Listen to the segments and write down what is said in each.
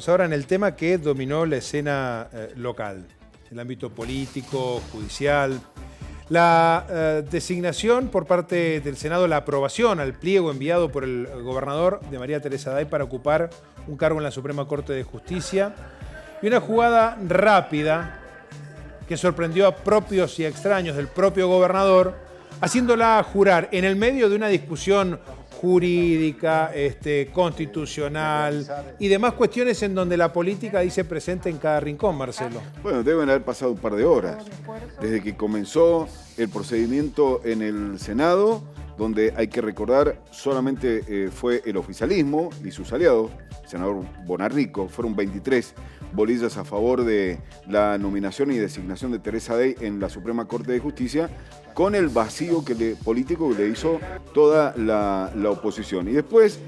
Ahora en el tema que dominó la escena local, el ámbito político, judicial. La designación por parte del Senado, la aprobación al pliego enviado por el gobernador de María Teresa Day para ocupar un cargo en la Suprema Corte de Justicia y una jugada rápida que sorprendió a propios y a extraños del propio gobernador, haciéndola jurar en el medio de una discusión jurídica, constitucional y demás cuestiones en donde la política dice presente en cada rincón, Marcelo. Bueno, deben haber pasado un par de horas desde que comenzó el procedimiento en el Senado, donde hay que recordar solamente fue el oficialismo y sus aliados, el senador Bonarrico, fueron 23 bolillas a favor de la nominación y designación de Teresa Day en la Suprema Corte de Justicia, con el vacío político que le hizo toda la oposición. Y después,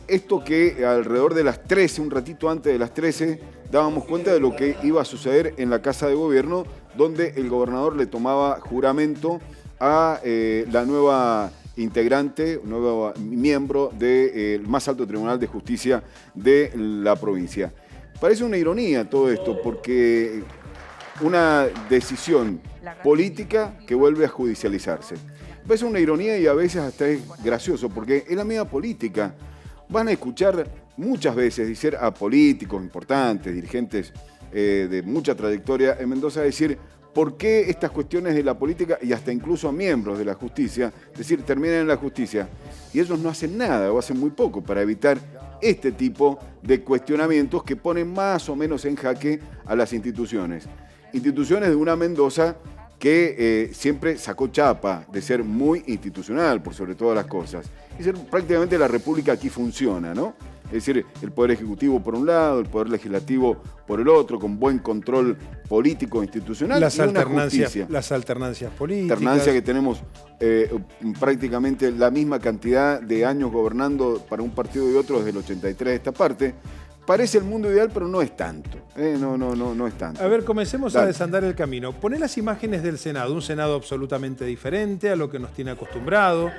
esto que alrededor de las 13, un ratito antes de las 13, dábamos cuenta de lo que iba a suceder en la Casa de Gobierno, donde el gobernador le tomaba juramento a la nueva integrante, un nuevo miembro del más alto Tribunal de Justicia de la provincia. Parece una ironía todo esto, porque una decisión política que vuelve a judicializarse. Parece una ironía y a veces hasta es gracioso, porque en la misma política van a escuchar muchas veces decir a políticos importantes, dirigentes de mucha trayectoria en Mendoza, decir por qué estas cuestiones de la política y hasta incluso a miembros de la justicia, decir terminan en la justicia. Y ellos no hacen nada o hacen muy poco para evitar este tipo de cuestionamientos que ponen más o menos en jaque a las instituciones. Instituciones de una Mendoza que siempre sacó chapa de ser muy institucional por sobre todas las cosas. Es decir, prácticamente la República aquí funciona, ¿no? Es decir, el Poder Ejecutivo por un lado, el Poder Legislativo por el otro, con buen control político institucional y una justicia. Las alternancias políticas. Alternancia que tenemos prácticamente la misma cantidad de años gobernando para un partido y otro desde el 83 de esta parte. Parece el mundo ideal, pero no es tanto. No es tanto. A ver, comencemos a desandar el camino. Poné las imágenes del Senado, un Senado absolutamente diferente a lo que nos tiene acostumbrado,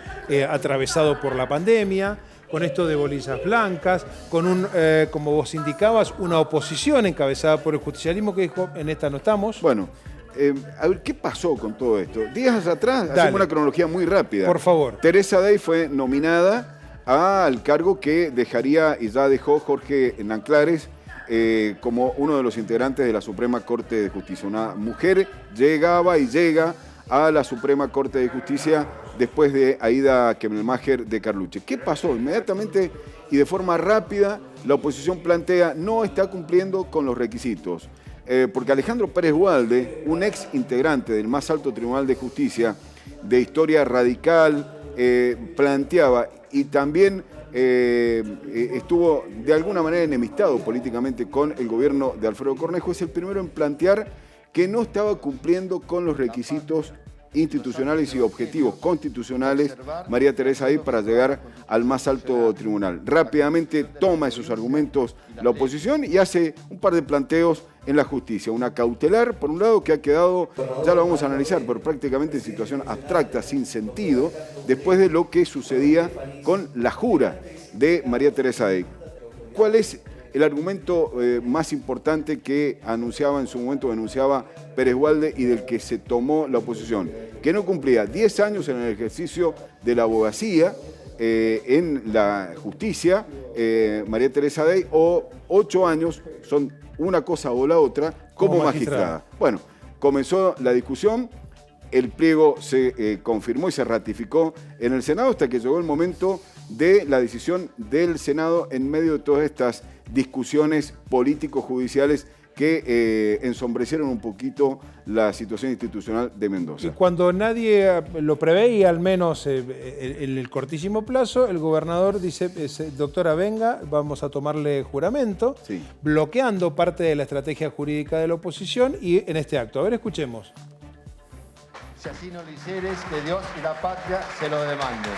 atravesado por la pandemia, con esto de bolillas blancas, con como vos indicabas, una oposición encabezada por el justicialismo que dijo, en esta no estamos. Bueno, a ver, ¿qué pasó con todo esto? Días atrás, hacemos una cronología muy rápida. Por favor. Teresa Day fue nominada al cargo que dejaría y ya dejó Jorge Nanclares como uno de los integrantes de la Suprema Corte de Justicia. Una mujer llegaba y llega a la Suprema Corte de Justicia después de Aida Kemmelmacher de Carluche. ¿Qué pasó? Inmediatamente y de forma rápida la oposición plantea no está cumpliendo con los requisitos. Porque Alejandro Pérez Walde, un ex integrante del más alto Tribunal de Justicia de historia radical, planteaba y también estuvo de alguna manera enemistado políticamente con el gobierno de Alfredo Cornejo, es el primero en plantear que no estaba cumpliendo con los requisitos institucionales y objetivos constitucionales María Teresa Day para llegar al más alto tribunal. Rápidamente toma esos argumentos la oposición y hace un par de planteos en la justicia. Una cautelar, por un lado, que ha quedado, ya lo vamos a analizar, pero prácticamente en situación abstracta, sin sentido, después de lo que sucedía con la jura de María Teresa Day. ¿Cuál es el argumento más importante que anunciaba en su momento, denunciaba Pérez Walde y del que se tomó la oposición? Que no cumplía 10 años en el ejercicio de la abogacía, en la justicia, María Teresa Day, o 8 años, son una cosa o la otra, como magistrada. Bueno, comenzó la discusión, el pliego se confirmó y se ratificó en el Senado hasta que llegó el momento de la decisión del Senado en medio de todas estas discusiones político-judiciales que ensombrecieron un poquito la situación institucional de Mendoza. Y cuando nadie lo preveía, al menos en el cortísimo plazo, el gobernador dice, doctora, venga, vamos a tomarle juramento, sí, bloqueando parte de la estrategia jurídica de la oposición y en este acto. A ver, escuchemos. Si así no lo hicieres, que Dios y la patria se lo demanden.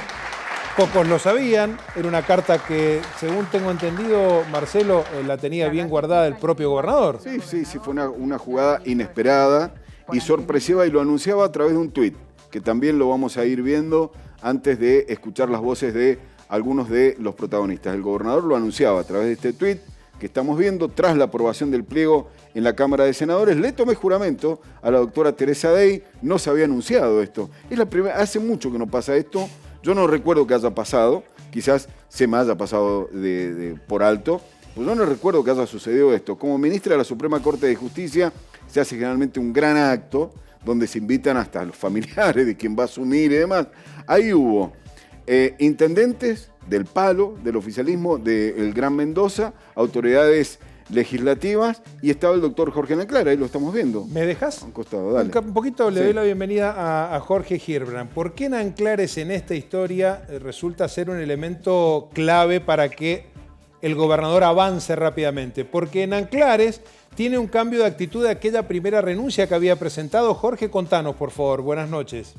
Pocos lo sabían, era una carta que, según tengo entendido, Marcelo, la tenía bien guardada el propio gobernador. Sí, fue una jugada inesperada y sorpresiva y lo anunciaba a través de un tuit, que también lo vamos a ir viendo antes de escuchar las voces de algunos de los protagonistas. El gobernador lo anunciaba a través de este tuit, que estamos viendo tras la aprobación del pliego en la Cámara de Senadores. Le tomé juramento a la doctora Teresa Dey, no se había anunciado esto. Es la primera, hace mucho que no pasa esto, yo no recuerdo que haya pasado, quizás se me haya pasado por alto, pues yo no recuerdo que haya sucedido esto. Como ministra de la Suprema Corte de Justicia se hace generalmente un gran acto donde se invitan hasta los familiares de quien va a asumir y demás. Ahí hubo intendentes del palo, del oficialismo, del Gran Mendoza, autoridades legislativas, y estaba el doctor Jorge Nanclares, ahí lo estamos viendo. ¿Me dejas? A un costado, dale. Un poquito le doy la bienvenida a Jorge Hirbrand. ¿Por qué Nanclares en esta historia resulta ser un elemento clave para que el gobernador avance rápidamente? Porque Nanclares tiene un cambio de actitud de aquella primera renuncia que había presentado. Jorge, contanos, por favor. Buenas noches.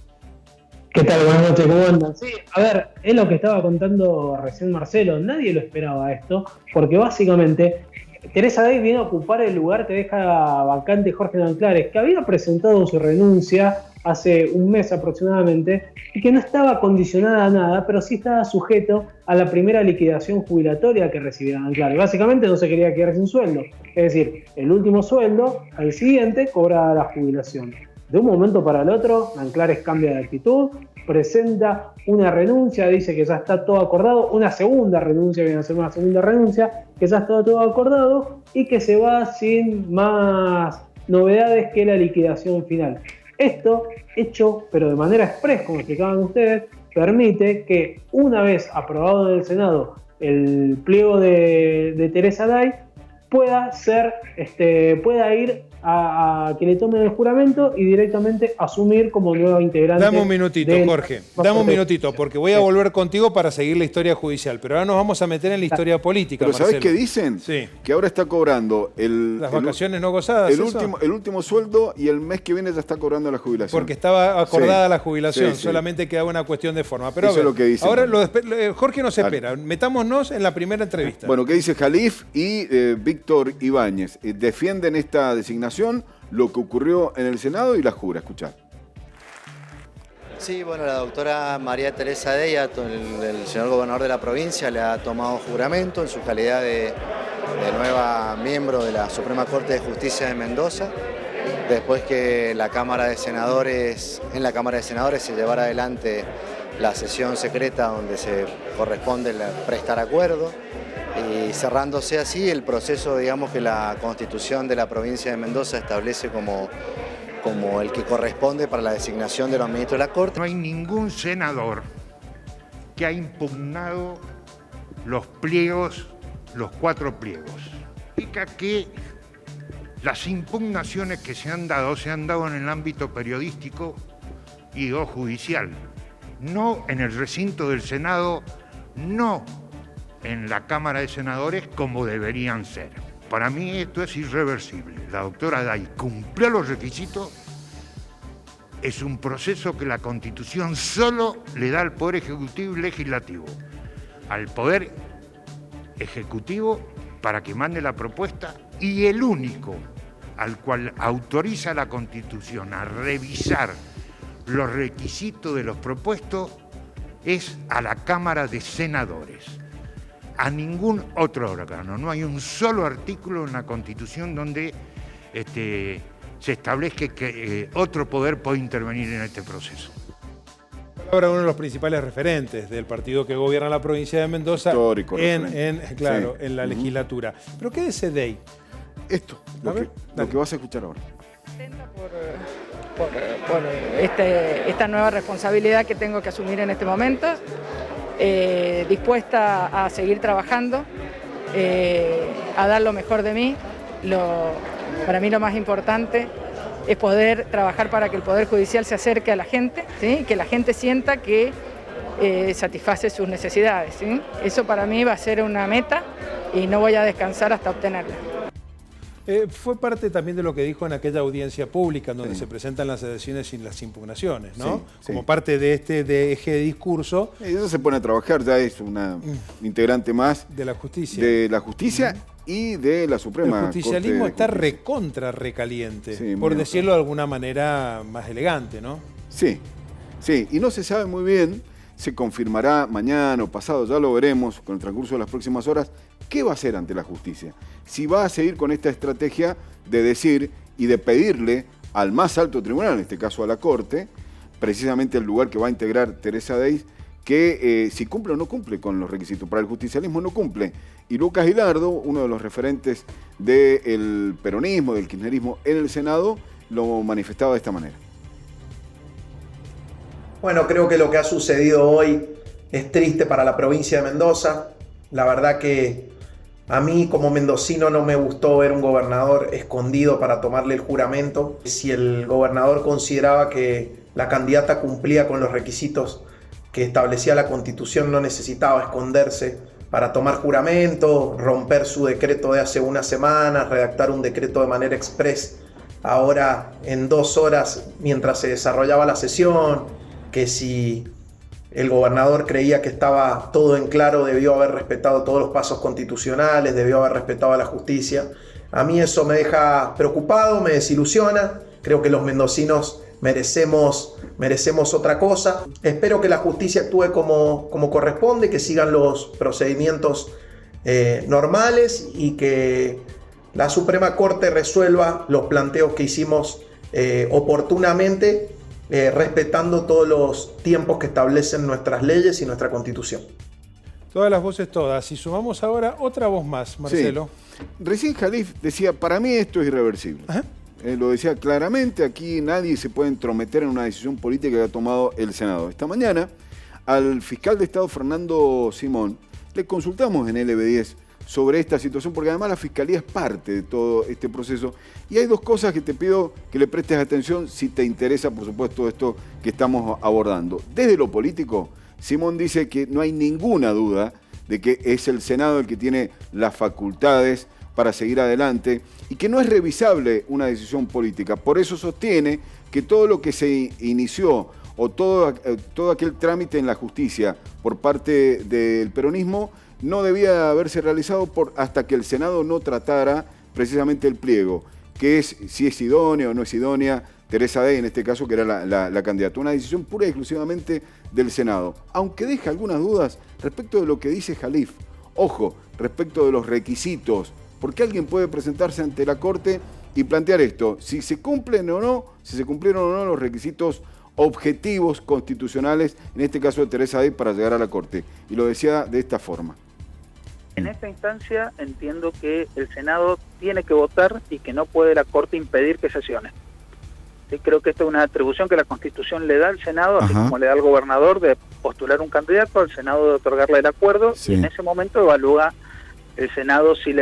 ¿Qué tal? Buenas noches, ¿cómo andan? Sí, a ver, es lo que estaba contando recién Marcelo. Nadie lo esperaba esto, porque básicamente Teresa Dey viene a ocupar el lugar que deja vacante Jorge Nanclares, que había presentado su renuncia hace un mes aproximadamente y que no estaba condicionada a nada, pero sí estaba sujeto a la primera liquidación jubilatoria que recibiera Nanclares. Básicamente no se quería quedar sin sueldo, es decir, el último sueldo, al siguiente, cobraba la jubilación. De un momento para el otro, Nanclares cambia de actitud, presenta una renuncia, dice que ya está todo acordado, una segunda renuncia, viene a ser una segunda renuncia, que ya está todo acordado y que se va sin más novedades que la liquidación final. Esto, hecho, pero de manera express, como explicaban ustedes, permite que una vez aprobado en el Senado el pliego de Teresa Dey, pueda ir a que le tomen el juramento y directamente asumir como nueva integrante. Dame un minutito, Jorge. Dame un minutito, porque voy a volver contigo para seguir la historia judicial. Pero ahora nos vamos a meter en la historia política, Pero ¿sabés Marcelo? qué dicen? Sí. Que ahora está cobrando las vacaciones no gozadas. el último sueldo, y el mes que viene ya está cobrando la jubilación. Porque estaba acordada la jubilación, sí. solamente quedaba una cuestión de forma. Pero eso es lo que dicen. Ahora Jorge nos espera. Metámonos en la primera entrevista. Bueno, ¿qué dice Jalif y Víctor Ibáñez? Defienden esta designación, lo que ocurrió en el Senado y la jura. Escuchá. Sí, bueno, la doctora María Teresa Dey, el señor gobernador de la provincia, le ha tomado juramento en su calidad de nueva miembro de la Suprema Corte de Justicia de Mendoza, después que en la Cámara de Senadores se llevara adelante la sesión secreta donde se corresponde prestar acuerdo, y cerrándose así el proceso, digamos, que la Constitución de la provincia de Mendoza establece como el que corresponde para la designación de los ministros de la Corte. No hay ningún senador que ha impugnado los pliegos, los 4 pliegos. Significa que las impugnaciones que se han dado en el ámbito periodístico y o judicial, no en el recinto del Senado, no en la Cámara de Senadores como deberían ser. Para mí esto es irreversible. La doctora Dey cumplió los requisitos. Es un proceso que la Constitución solo le da al Poder Ejecutivo y Legislativo. Al Poder Ejecutivo para que mande la propuesta, y el único al cual autoriza la Constitución a revisar los requisitos de los propuestos es a la Cámara de Senadores. A ningún otro órgano. No hay un solo artículo en la Constitución donde se establezca que otro poder puede intervenir en este proceso. Ahora uno de los principales referentes del partido que gobierna la provincia de Mendoza en la legislatura. ¿Pero qué dice Dey? Esto, lo que vas a escuchar ahora. Por esta nueva responsabilidad que tengo que asumir en este momento. Dispuesta a seguir trabajando, a dar lo mejor de mí. Para mí lo más importante es poder trabajar para que el Poder Judicial se acerque a la gente, ¿sí? Que la gente sienta que satisface sus necesidades, ¿sí? Eso para mí va a ser una meta y no voy a descansar hasta obtenerla. Fue parte también de lo que dijo en aquella audiencia pública en donde se presentan las adhesiones y las impugnaciones, ¿no? Como parte de este eje de discurso. Y eso se pone a trabajar, ya es una integrante más de la justicia. De la justicia y de la Suprema. El justicialismo está recontra recaliente, por decirlo de alguna manera más elegante, ¿no? Sí, y no se sabe muy bien, se confirmará mañana o pasado, ya lo veremos con el transcurso de las próximas horas, ¿qué va a hacer ante la justicia? Si va a seguir con esta estrategia de decir y de pedirle al más alto tribunal, en este caso a la Corte, precisamente el lugar que va a integrar Teresa Dey, que si cumple o no cumple con los requisitos. Para el justicialismo no cumple. Y Lucas Gilardo, uno de los referentes del peronismo, del kirchnerismo en el Senado, lo manifestaba de esta manera. Bueno, creo que lo que ha sucedido hoy es triste para la provincia de Mendoza. La verdad que a mí como mendocino no me gustó ver un gobernador escondido para tomarle el juramento. Si el gobernador consideraba que la candidata cumplía con los requisitos que establecía la Constitución, no necesitaba esconderse para tomar juramento, romper su decreto de hace una semana, redactar un decreto de manera express ahora en 2 horas mientras se desarrollaba la sesión, que si el gobernador creía que estaba todo en claro, debió haber respetado todos los pasos constitucionales, debió haber respetado a la justicia. A mí eso me deja preocupado, me desilusiona. Creo que los mendocinos merecemos otra cosa. Espero que la justicia actúe como corresponde, que sigan los procedimientos normales y que la Suprema Corte resuelva los planteos que hicimos oportunamente, respetando todos los tiempos que establecen nuestras leyes y nuestra Constitución. Todas las voces todas. Y sumamos ahora otra voz más, Marcelo. Sí. Recién Jalif decía, para mí esto es irreversible. Ajá. Lo decía claramente, aquí nadie se puede entrometer en una decisión política que ha tomado el Senado. Esta mañana, al fiscal de Estado Fernando Simón, le consultamos en LB10 sobre esta situación, porque además la Fiscalía es parte de todo este proceso. Y hay 2 cosas que te pido que le prestes atención si te interesa, por supuesto, esto que estamos abordando. Desde lo político, Simón dice que no hay ninguna duda de que es el Senado el que tiene las facultades para seguir adelante y que no es revisable una decisión política. Por eso sostiene que todo lo que se inició o todo aquel trámite en la justicia por parte del peronismo no debía haberse realizado hasta que el Senado no tratara precisamente el pliego, que es si es idónea o no es idónea Teresa Dey, en este caso, que era la candidata. Una decisión pura y exclusivamente del Senado, aunque deja algunas dudas respecto de lo que dice Jalif. Ojo, respecto de los requisitos, porque alguien puede presentarse ante la Corte y plantear esto, si se cumplen o no, si se cumplieron o no los requisitos objetivos constitucionales, en este caso de Teresa Dey, para llegar a la Corte. Y lo decía de esta forma. En esta instancia entiendo que el Senado tiene que votar y que no puede la Corte impedir que sesione. Sí, creo que esta es una atribución que la Constitución le da al Senado, así como le da al gobernador de postular un candidato, al Senado de otorgarle el acuerdo, y en ese momento evalúa el Senado si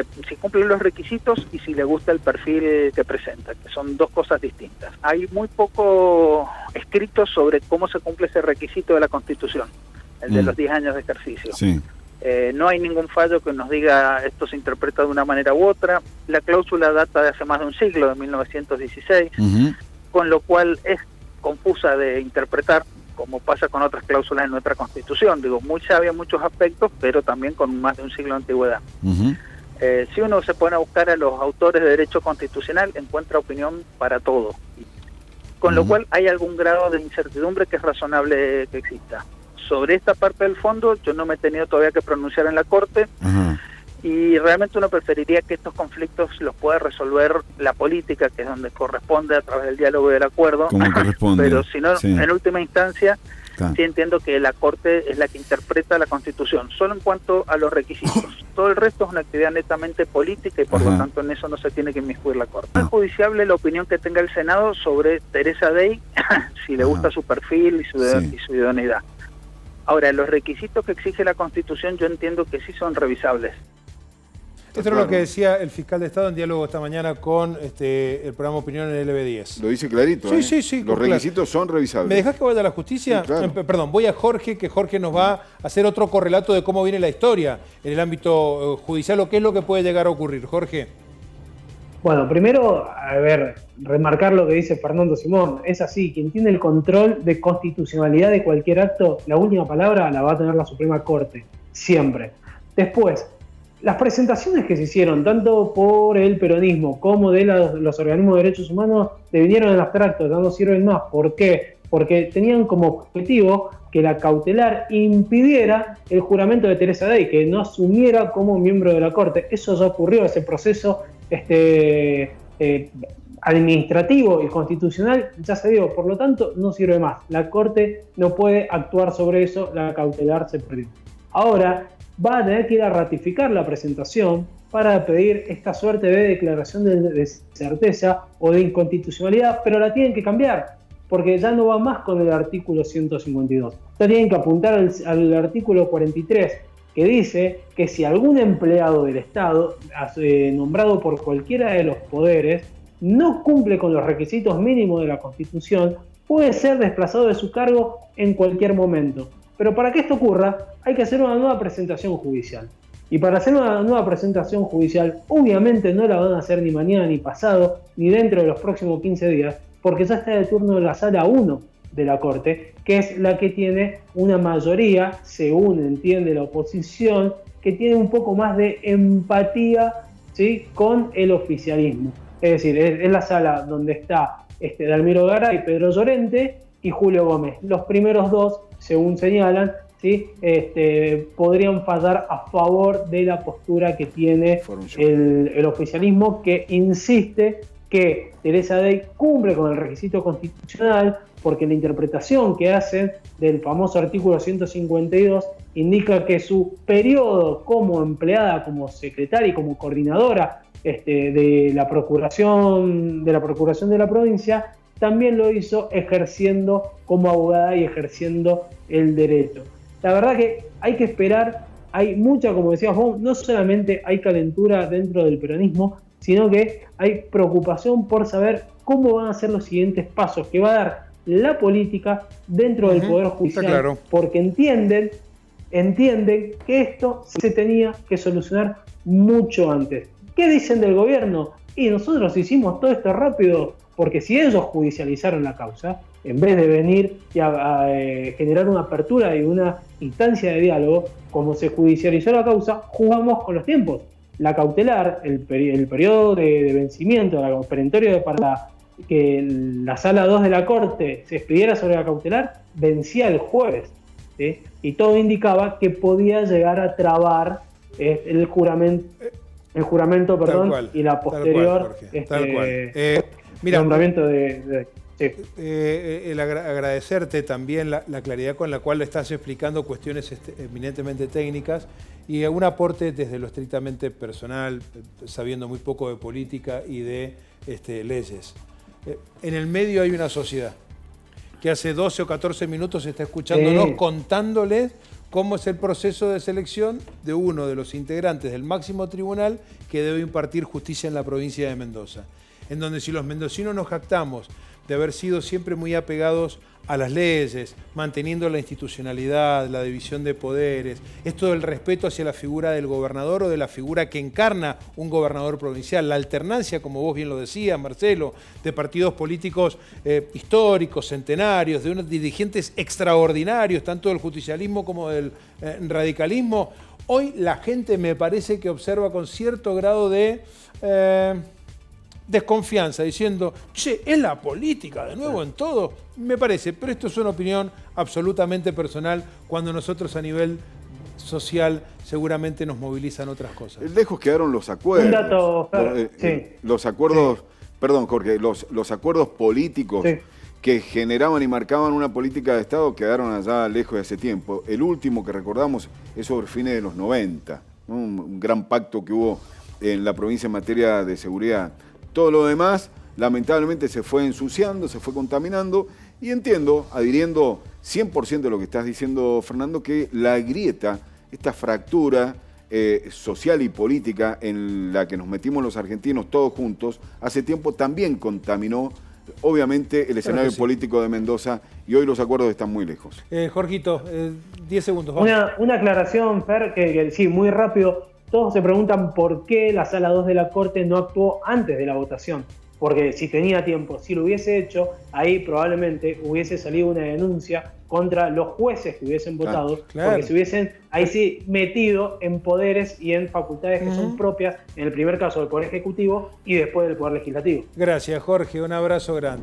cumple los requisitos y si le gusta el perfil que presenta, que son 2 cosas distintas. Hay muy poco escrito sobre cómo se cumple ese requisito de la Constitución, el de los 10 años de ejercicio. Sí. No hay ningún fallo que nos diga esto se interpreta de una manera u otra. La cláusula data de hace más de un siglo, de 1916, con lo cual es confusa de interpretar, como pasa con otras cláusulas en nuestra Constitución. Digo, muy sabia en muchos aspectos, pero también con más de un siglo de antigüedad. Si uno se pone a buscar a los autores de derecho constitucional, encuentra opinión para todo. Con lo cual hay algún grado de incertidumbre que es razonable que exista. Sobre esta parte del fondo, yo no me he tenido todavía que pronunciar en la Corte, y realmente uno preferiría que estos conflictos los pueda resolver la política, que es donde corresponde a través del diálogo y del acuerdo. Como corresponde. Pero si no, en última instancia, sí entiendo que la Corte es la que interpreta la Constitución, solo en cuanto a los requisitos. Todo el resto es una actividad netamente política y por lo tanto en eso no se tiene que inmiscuir la Corte. No es judiciable la opinión que tenga el Senado sobre Teresa Dey, si le gusta su perfil y su idoneidad. Ahora, los requisitos que exige la Constitución yo entiendo que sí son revisables. Esto es lo que decía el fiscal de Estado en diálogo esta mañana con el programa Opinión en LB10. Lo dice clarito. Sí. Los requisitos son revisables. ¿Me dejás que vaya a la justicia? Sí, claro. Perdón, voy a Jorge, que Jorge nos va a hacer otro correlato de cómo viene la historia en el ámbito judicial, o qué es lo que puede llegar a ocurrir. Jorge. Bueno, primero, a ver, remarcar lo que dice Fernando Simón. Es así, quien tiene el control de constitucionalidad de cualquier acto, la última palabra la va a tener la Suprema Corte, siempre. Después, las presentaciones que se hicieron, tanto por el peronismo como de los organismos de derechos humanos, devinieron en abstracto, ya no sirven más. ¿Por qué? porque tenían como objetivo que la cautelar impidiera el juramento de Teresa Day, que no asumiera como miembro de la Corte. Eso ya ocurrió, ese proceso administrativo y constitucional ya se dio, por lo tanto no sirve más. La Corte no puede actuar sobre eso, la cautelar se perdió. Ahora va a tener que ir a ratificar la presentación para pedir esta suerte de declaración de certeza o de inconstitucionalidad, pero la tienen que cambiar, porque ya no va más con el artículo 152. Ya tienen que apuntar al artículo 43, que dice que si algún empleado del Estado, nombrado por cualquiera de los poderes, no cumple con los requisitos mínimos de la Constitución, puede ser desplazado de su cargo en cualquier momento. Pero para que esto ocurra, hay que hacer una nueva presentación judicial. Y para hacer una nueva presentación judicial, obviamente no la van a hacer ni mañana, ni pasado, ni dentro de los próximos 15 días, porque ya está de turno de la Sala 1 de la Corte, que es la que tiene una mayoría, según entiende la oposición, que tiene un poco más de empatía, ¿sí?, con el oficialismo. Es decir, es la sala donde está Dalmiro Garay, Pedro Llorente y Julio Gómez. Los primeros dos, según señalan, ¿sí?, podrían fallar a favor de la postura que tiene el oficialismo, que insiste que Teresa Day cumple con el requisito constitucional, porque la interpretación que hacen del famoso artículo 152 indica que su periodo como empleada, como secretaria y como coordinadora de la Procuración de la provincia, también lo hizo ejerciendo como abogada y ejerciendo el derecho. La verdad que hay que esperar, hay mucha, como decías vos, no solamente hay calentura dentro del peronismo, sino que hay preocupación por saber cómo van a ser los siguientes pasos que va a dar la política dentro del Poder Judicial, claro, porque entienden que esto se tenía que solucionar mucho antes. ¿Qué dicen del gobierno? Y nosotros hicimos todo esto rápido, porque si ellos judicializaron la causa, en vez de venir y a generar una apertura y una instancia de diálogo, como se judicializó la causa, jugamos con los tiempos. La cautelar, el periodo de vencimiento, el perentorio para que la Sala 2 de la Corte se expidiera sobre la cautelar, vencía el jueves, ¿sí? Y todo indicaba que podía llegar a trabar el juramento, y la posterior nombramiento de el agradecerte también la claridad con la cual estás explicando cuestiones eminentemente técnicas y un aporte desde lo estrictamente personal, sabiendo muy poco de política y de leyes. En el medio hay una sociedad que hace 12 o 14 minutos está escuchándonos, contándoles cómo es el proceso de selección de uno de los integrantes del máximo tribunal que debe impartir justicia en la provincia de Mendoza. En donde si los mendocinos nos jactamos de haber sido siempre muy apegados a las leyes, manteniendo la institucionalidad, la división de poderes, esto del respeto hacia la figura del gobernador o de la figura que encarna un gobernador provincial, la alternancia, como vos bien lo decías, Marcelo, de partidos políticos históricos, centenarios, de unos dirigentes extraordinarios, tanto del justicialismo como del radicalismo. Hoy la gente me parece que observa con cierto grado de desconfianza, diciendo, che, ¿es la política de nuevo en todo? Me parece, pero esto es una opinión absolutamente personal, cuando nosotros a nivel social seguramente nos movilizan otras cosas. Lejos quedaron los acuerdos. Un dato, los acuerdos, perdón Jorge, los acuerdos políticos que generaban y marcaban una política de Estado quedaron allá lejos de hace tiempo. El último que recordamos es sobre fines de los 90, ¿no? Un gran pacto que hubo en la provincia en materia de seguridad. Todo lo demás, lamentablemente, se fue ensuciando, se fue contaminando, y entiendo, adhiriendo 100% de lo que estás diciendo, Fernando, que la grieta, esta fractura social y política en la que nos metimos los argentinos todos juntos, hace tiempo también contaminó, obviamente, el escenario político de Mendoza, y hoy los acuerdos están muy lejos. Jorgito, 10 segundos. Una aclaración, Fer, que sí, muy rápido. Todos se preguntan por qué la Sala 2 de la Corte no actuó antes de la votación. Porque si tenía tiempo, si lo hubiese hecho, ahí probablemente hubiese salido una denuncia contra los jueces que hubiesen votado, porque se hubiesen ahí sí metido en poderes y en facultades que son propias, en el primer caso del Poder Ejecutivo y después del Poder Legislativo. Gracias, Jorge. Un abrazo grande.